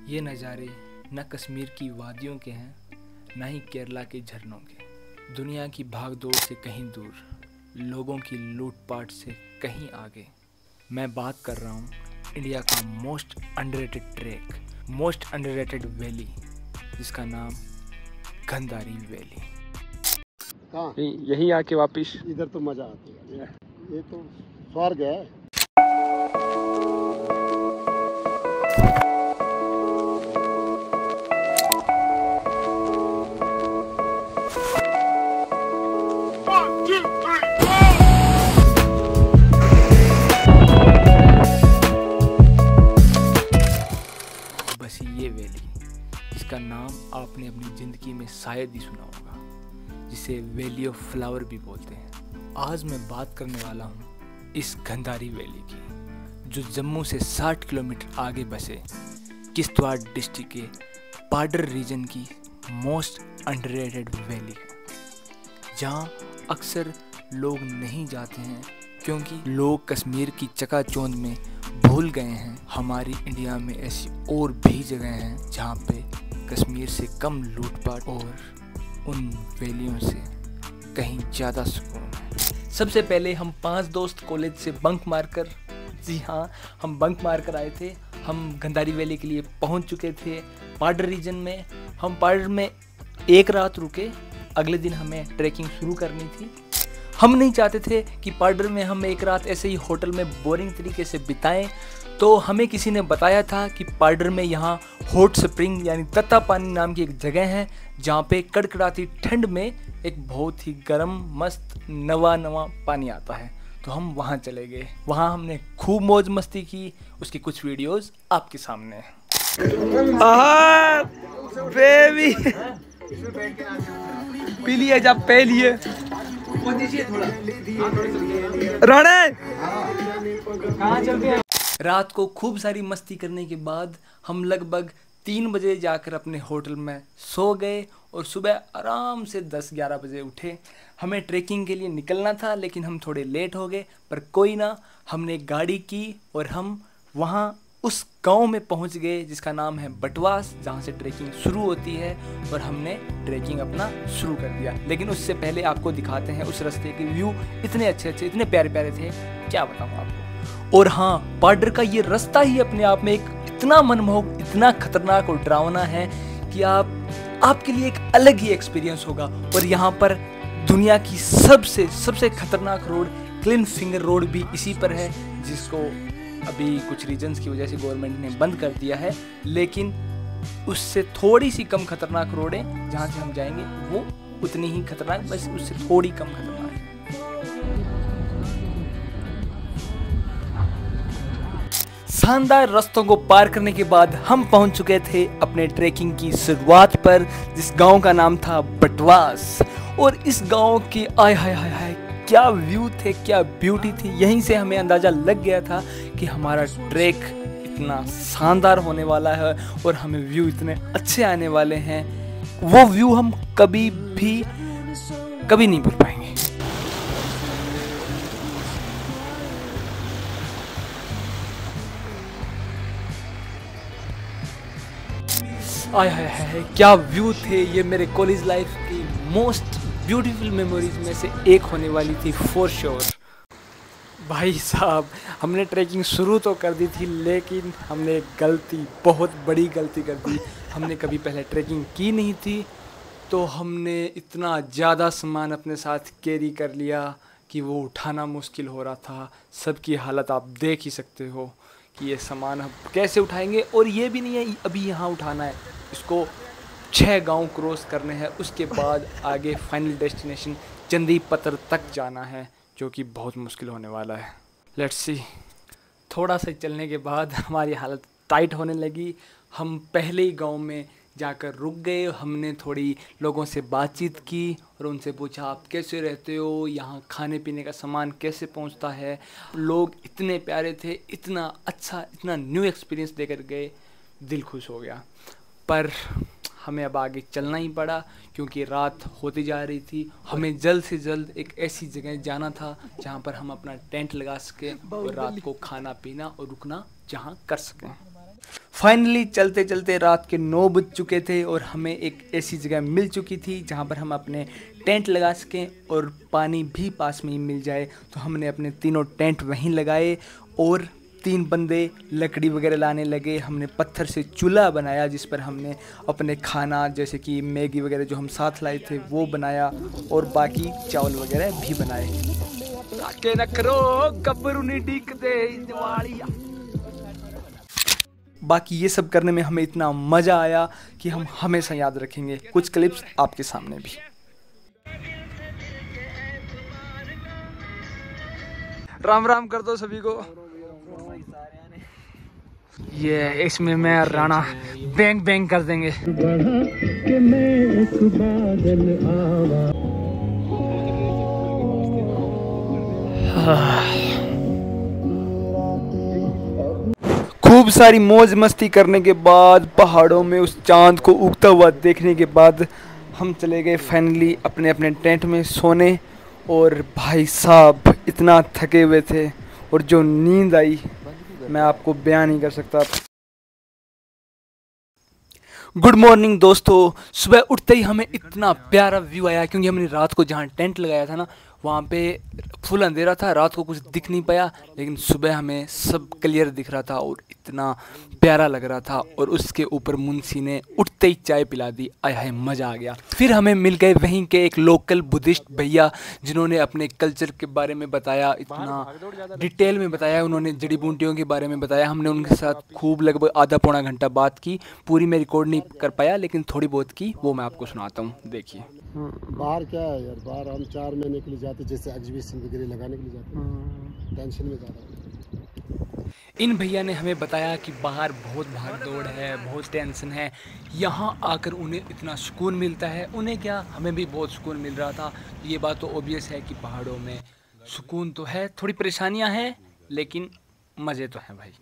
ये नज़ारे न कश्मीर की वादियों के हैं, न ही केरला के झरनों के। दुनिया की भागदौड़ से कहीं दूर, लोगों की लूटपाट से कहीं आगे। मैं बात कर रहा हूँ इंडिया का most underrated track, most underrated valley, जिसका नाम गंधारी वैली। कहाँ? यहीं आके वापिस इधर तो मजा आती है, ये तो स्वर्ग है। बस ये वैली, जिसका नाम आपने अपनी ज़िंदगी में शायद ही सुना होगा, जिसे वैली ऑफ फ्लावर भी बोलते हैं। आज मैं बात करने वाला हूँ इस गंधारी वैली की, जो जम्मू से 60 किलोमीटर आगे बसे किश्तवाड़ डिस्ट्रिक्ट के पाडर रीजन की मोस्ट अंडररेटेड वैली है, जहाँ अक्सर लोग नहीं जाते हैं क्योंकि लोग कश्मीर की चकाचौंध में भूल गए हैं। हमारी इंडिया में ऐसी और भी जगह हैं जहाँ पे कश्मीर से कम लूटपाट और उन वैलियों से कहीं ज़्यादा सुकून है। सबसे पहले हम 5 दोस्त कॉलेज से बंक मारकर, जी हाँ, हम बंक मारकर आए थे। हम गंधारी वैली के लिए पहुँच चुके थे पाडर रीजन में। हम पाडर में एक रात रुके, अगले दिन हमें ट्रैकिंग शुरू करनी थी। हम नहीं चाहते थे कि पाडर में हम एक रात ऐसे ही होटल में बोरिंग तरीके से बिताएं, तो हमें किसी ने बताया था कि पाडर में यहाँ हॉट स्प्रिंग यानी तत्ता पानी नाम की एक जगह है, जहाँ पे कड़कड़ाती ठंड में एक बहुत ही गर्म मस्त नवा पानी आता है। तो हम वहाँ चले गए, वहाँ हमने खूब मौज मस्ती की। उसकी कुछ वीडियोस आपके सामने हैं। बेबी पी लिए जब पी लिए रात को खूब सारी मस्ती करने के बाद हम लगभग 3 बजे जाकर अपने होटल में सो गए और सुबह आराम से 10-11 बजे उठे। हमें ट्रैकिंग के लिए निकलना था, लेकिन हम थोड़े लेट हो गए, पर कोई ना, हमने गाड़ी की और हम वहाँ उस गांव में पहुंच गए जिसका नाम है बटवास, जहां से ट्रैकिंग शुरू होती है, और हमने ट्रैकिंग अपना शुरू कर दिया। लेकिन उससे पहले आपको दिखाते हैं उस रास्ते के व्यू। इतने अच्छे इतने प्यारे थे, क्या बताऊं आपको। और हाँ, पाडर का ये रास्ता ही अपने आप में एक इतना मनमोहक, इतना खतरनाक और डरावना है कि आपके लिए एक अलग ही एक्सपीरियंस होगा। और यहाँ पर दुनिया की सबसे खतरनाक रोड क्लीन फिंगर रोड भी इसी पर है, जिसको अभी कुछ रीजन्स की वजह से गवर्नमेंट ने बंद कर दिया है, लेकिन उससे थोड़ी सी कम खतरनाक रोड है जहाँ से हम जाएंगे, वो उतनी ही खतरनाक, बस उससे थोड़ी कम खतरनाक है। शानदार रास्तों को पार करने के बाद हम पहुंच चुके थे अपने ट्रैकिंग की शुरुआत पर, जिस गांव का नाम था बटवास। और इस गांव के आय हाय हाय हाय क्या व्यू थे, क्या ब्यूटी थी। यहीं से हमें अंदाज़ा लग गया था कि हमारा ट्रैक इतना शानदार होने वाला है और हमें व्यू इतने अच्छे आने वाले हैं। वो व्यू हम कभी नहीं भूल पाएंगे। आय हाय हाय क्या व्यू थे। ये मेरे कॉलेज लाइफ की मोस्ट ब्यूटीफुल मेमोरीज में से एक होने वाली थी फॉर श्योर। भाई साहब, हमने ट्रैकिंग शुरू तो कर दी थी, लेकिन हमने बहुत बड़ी गलती कर दी। हमने कभी पहले ट्रैकिंग की नहीं थी, तो हमने इतना ज़्यादा सामान अपने साथ कैरी कर लिया कि वो उठाना मुश्किल हो रहा था। सबकी हालत आप देख ही सकते हो कि ये सामान हम कैसे उठाएंगे। और ये भी नहीं है अभी यहाँ उठाना है, इसको 6 गांव क्रॉस करने हैं, उसके बाद आगे फाइनल डेस्टिनेशन चंदी पत्थर तक जाना है, जो कि बहुत मुश्किल होने वाला है। Let's see. थोड़ा सा चलने के बाद हमारी हालत टाइट होने लगी। हम पहले ही गांव में जाकर रुक गए। हमने थोड़ी लोगों से बातचीत की और उनसे पूछा, आप कैसे रहते हो, यहाँ खाने पीने का सामान कैसे पहुँचता है। लोग इतने प्यारे थे, इतना अच्छा, इतना न्यू एक्सपीरियंस देकर गए, दिल खुश हो गया। पर हमें अब आगे चलना ही पड़ा क्योंकि रात होती जा रही थी। हमें जल्द से जल्द एक ऐसी जगह जाना था जहाँ पर हम अपना टेंट लगा सकें और रात को खाना पीना और रुकना जहाँ कर सकें। फाइनली चलते चलते रात के 9 बज चुके थे और हमें एक ऐसी जगह मिल चुकी थी जहाँ पर हम अपने टेंट लगा सकें और पानी भी पास में ही मिल जाए। तो हमने अपने तीनों टेंट वहीं लगाए और 3 बंदे लकड़ी वगैरह लाने लगे। हमने पत्थर से चूल्हा बनाया जिस पर हमने अपने खाना जैसे कि मैगी वगैरह जो हम साथ लाए थे वो बनाया और बाकी चावल वगैरह भी बनाए। बाकी ये सब करने में हमें इतना मज़ा आया कि हम हमेशा याद रखेंगे। कुछ क्लिप्स आपके सामने भी। राम राम कर दो सभी को। ये इसमें मैं राणा बैंग बैंग कर देंगे। खूब सारी मौज मस्ती करने के बाद पहाड़ों में उस चांद को उगता हुआ देखने के बाद हम चले गए फाइनली अपने अपने टेंट में सोने। और भाई साहब इतना थके हुए थे और जो नींद आई मैं आपको बयान नहीं कर सकता। गुड मॉर्निंग दोस्तों। सुबह उठते ही हमें इतना प्यारा व्यू आया क्योंकि हमने रात को जहाँ टेंट लगाया था ना वहाँ पे फुल अंधेरा था, रात को कुछ दिख नहीं पाया, लेकिन सुबह हमें सब क्लियर दिख रहा था और इतना प्यारा लग रहा था। और उसके ऊपर मुंशी ने उठते ही चाय पिला दी। आय हाय मज़ा आ गया। फिर हमें मिल गए वहीं के एक लोकल बुद्धिस्ट भैया जिन्होंने अपने कल्चर के बारे में बताया, इतना डिटेल में बताया। उन्होंने जड़ी बूटियों के बारे में बताया। हमने उनके साथ खूब लगभग आधा पौना घंटा बात की। पूरी मैं रिकॉर्ड नहीं कर पाया लेकिन थोड़ी बहुत की, वो मैं आपको सुनाता हूँ, देखिए। बाहर क्या है यार, बाहर हम 4 महीने के लिए जाते, जैसे एग्जीबिशन वगैरह लगाने के लिए जाते, टेंशन में जा रहा है। इन भैया ने हमें बताया कि बाहर बहुत भाग दौड़ है, बहुत टेंशन है, यहाँ आकर उन्हें इतना सुकून मिलता है। उन्हें क्या, हमें भी बहुत सुकून मिल रहा था। ये बात तो ऑब्वियस है कि पहाड़ों में सुकून तो है, थोड़ी परेशानियाँ हैं लेकिन मज़े तो हैं भाई।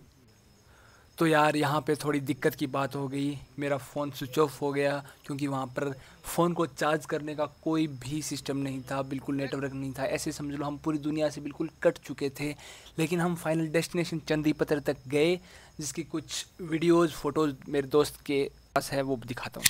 तो यार यहाँ पे थोड़ी दिक्कत की बात हो गई। मेरा फ़ोन स्विच ऑफ हो गया क्योंकि वहाँ पर फ़ोन को चार्ज करने का कोई भी सिस्टम नहीं था, बिल्कुल नेटवर्क नहीं था। ऐसे समझ लो हम पूरी दुनिया से बिल्कुल कट चुके थे। लेकिन हम फाइनल डेस्टिनेशन चंदीपत्र तक गए, जिसकी कुछ वीडियोज़ फ़ोटोज़ मेरे दोस्त के पास है, वो दिखाता हूँ।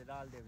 डाल दे